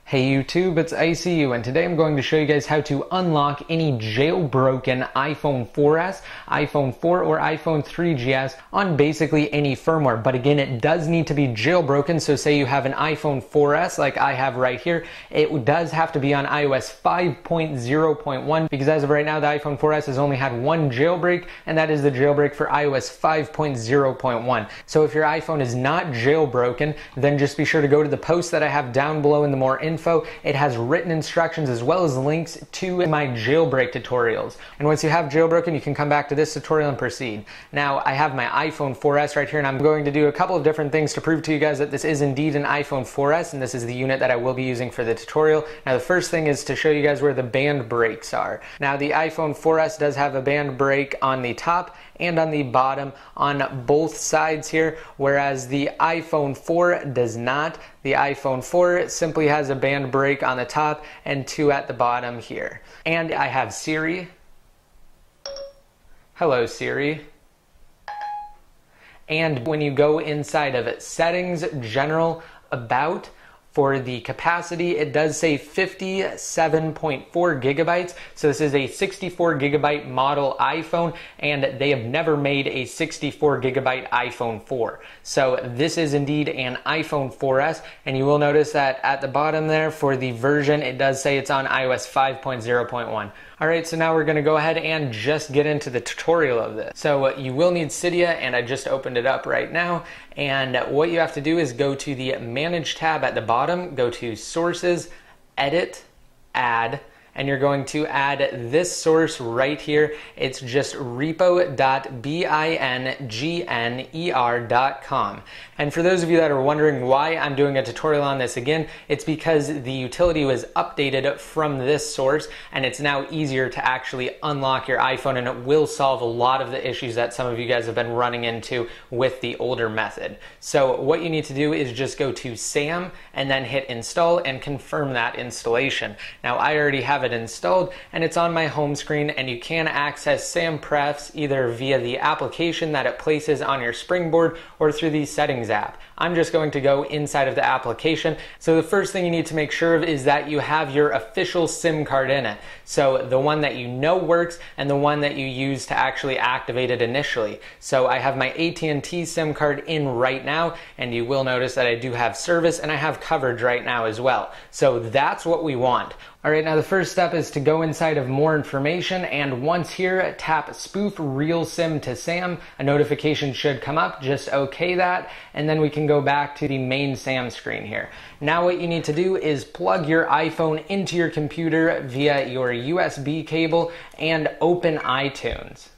Hey YouTube, it's ICU, and today I'm going to show you guys how to unlock any jailbroken iPhone 4S, iPhone 4, or iPhone 3GS on basically any firmware. But again, it does need to be jailbroken, so say you have an iPhone 4S like I have right here, it does have to be on iOS 5.0.1 because as of right now, the iPhone 4S has only had one jailbreak, and that is the jailbreak for iOS 5.0.1. So if your iPhone is not jailbroken, then just be sure to go to the post that I have down below in the more info. It has written instructions as well as links to my jailbreak tutorials. And once you have jailbroken, you can come back to this tutorial and proceed. Now, I have my iPhone 4S right here, and I'm going to do a couple of different things to prove to you guys that this is indeed an iPhone 4S, and this is the unit that I will be using for the tutorial. Now, the first thing is to show you guys where the band breaks are. Now, the iPhone 4S does have a band break on the top and on the bottom on both sides here, whereas the iPhone 4 does not. The iPhone 4 simply has a band break on the top and two at the bottom here. And I have Siri. Hello, Siri. And when you go inside of it, settings, general, about, for the capacity, it does say 57.4 gigabytes. So this is a 64 gigabyte model iPhone, and they have never made a 64 gigabyte iPhone 4. So this is indeed an iPhone 4S, and you will notice that at the bottom there for the version, it does say it's on iOS 5.0.1. Alright, so now we're going to go ahead and just get into the tutorial of this. So you will need Cydia, and I just opened it up right now. And what you have to do is go to the Manage tab at the bottom, go to Sources, Edit, Add, and you're going to add this source right here. It's just repo.bingner.com. And for those of you that are wondering why I'm doing a tutorial on this again, it's because the utility was updated from this source, and it's now easier to actually unlock your iPhone, and it will solve a lot of the issues that some of you guys have been running into with the older method. So what you need to do is just go to SAM and then hit install and confirm that installation. Now I already have it installed, and it's on my home screen, and you can access SAM Prefs either via the application that it places on your Springboard or through the settings app. I'm just going to go inside of the application. So the first thing you need to make sure of is that you have your official SIM card in it. So the one that you know works and the one that you use to actually activate it initially. So I have my AT&T SIM card in right now, and you will notice that I do have service and I have coverage right now as well. So that's what we want. Alright, now the first step is to go inside of more information, and once here, tap spoof real SIM to SAM. A notification should come up, just okay that, and then we can go back to the main SAM screen here. Now what you need to do is plug your iPhone into your computer via your USB cable and open iTunes.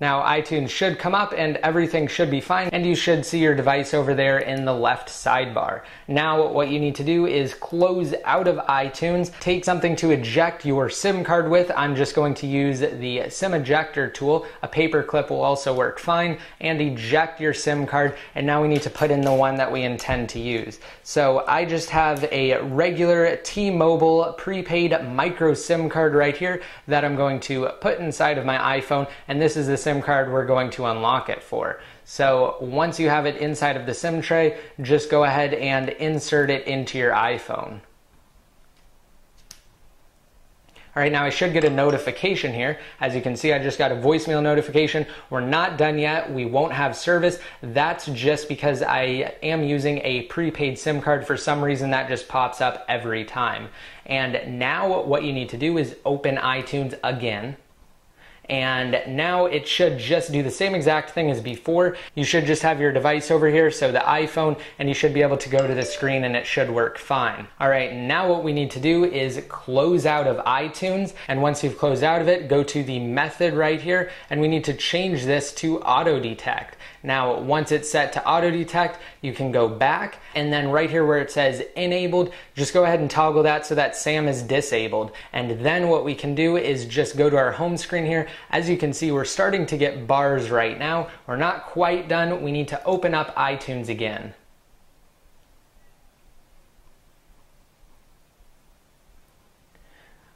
Now iTunes should come up and everything should be fine, and you should see your device over there in the left sidebar. Now what you need to do is close out of iTunes, take something to eject your SIM card with. I'm just going to use the SIM ejector tool. A paper clip will also work fine, and eject your SIM card, and now we need to put in the one that we intend to use. So I just have a regular T-Mobile prepaid micro SIM card right here that I'm going to put inside of my iPhone, and this is the SIM card we're going to unlock it for. So once you have it inside of the SIM tray, just go ahead and insert it into your iPhone. Alright, now I should get a notification here. As you can see, I just got a voicemail notification. We're not done yet. We won't have service. That's just because I am using a prepaid SIM card. For some reason, that just pops up every time. And now what you need to do is open iTunes again. And now it should just do the same exact thing as before. You should just have your device over here, so the iPhone, and you should be able to go to the screen and it should work fine. Alright, now what we need to do is close out of iTunes, and once you've closed out of it, go to the method right here, and we need to change this to auto detect. Now once it's set to auto detect, you can go back, and then right here where it says enabled, just go ahead and toggle that so that SAM is disabled. And then what we can do is just go to our home screen here. As you can see, we're starting to get bars right now. We're not quite done. We need to open up iTunes again.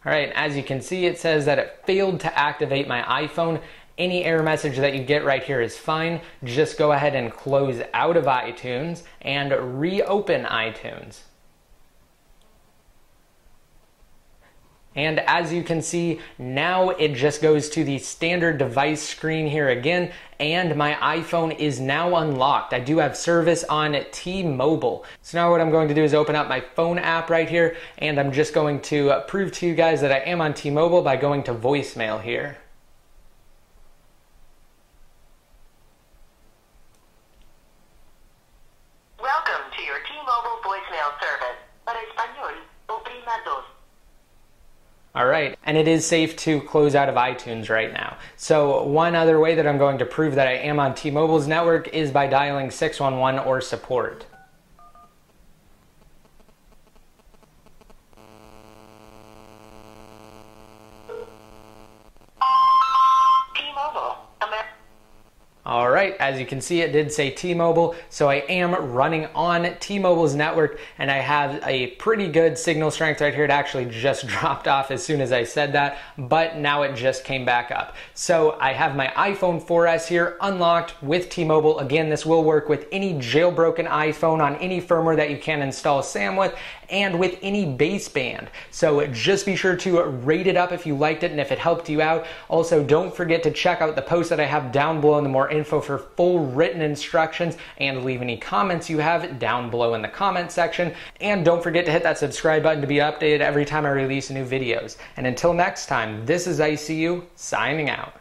Alright, as you can see, it says that it failed to activate my iPhone Any error message that you get right here is fine. Just go ahead and close out of iTunes and reopen iTunes. And as you can see, now it just goes to the standard device screen here again, and my iPhone is now unlocked. I do have service on T-Mobile. So now what I'm going to do is open up my phone app right here, and I'm just going to prove to you guys that I am on T-Mobile by going to voicemail here. Welcome to your T-Mobile voicemail service. Para español, oprima dos. All right, and it is safe to close out of iTunes right now. So one other way that I'm going to prove that I am on T-Mobile's network is by dialing 611 or support. T-Mobile, America. All right, as you can see, it did say T-Mobile, so I am running on T-Mobile's network, and I have a pretty good signal strength right here. It actually just dropped off as soon as I said that, but now it just came back up. So I have my iPhone 4S here unlocked with T-Mobile. Again, this will work with any jailbroken iPhone on any firmware that you can install SAM with, and with any baseband. So just be sure to rate it up if you liked it and if it helped you out. Also, don't forget to check out the post that I have down below in the more info for full written instructions, and leave any comments you have down below in the comment section. And don't forget to hit that subscribe button to be updated every time I release new videos. And until next time, this is ICU signing out.